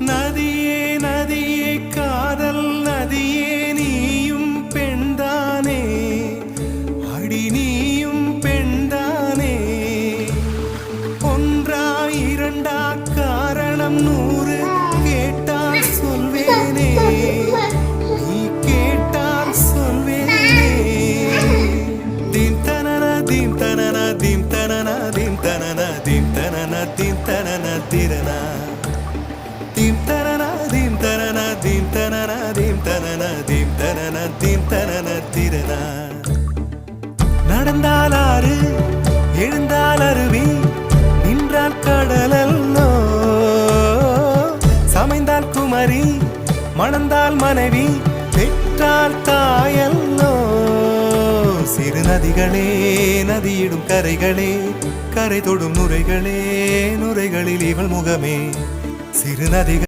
நதியே நதியே காதல் நதியே நீயும் பெண்தானே அடி நீயும் பெண்தானே ஒன்றா இரண்டா காரணம் 100 கேட்டால் சொல்வேனே நீ கேட்டால் சொல்வேனே தீம் தனன தீம் தனன தீம் தனன தீம் தனன தீம் தனன தீம் தனன திரனா தீம் தனன தீம் தனன தீம் தனன தீம் தனன தீம் தனன தீம் தனன திரனா நடந்தால் ஆறு எழுந்தால் அருவி நின்றால் கடலல்லோ சமைந்தால் குமரி மணந்தால் மனைவி பெற்றால் தாயல்லோ சிறு நதிகளே நதியிடும் கரைகளே கரை தொடும் நுரைகளே நுரைகளில் இவள் முகமே சிறு நதிகள்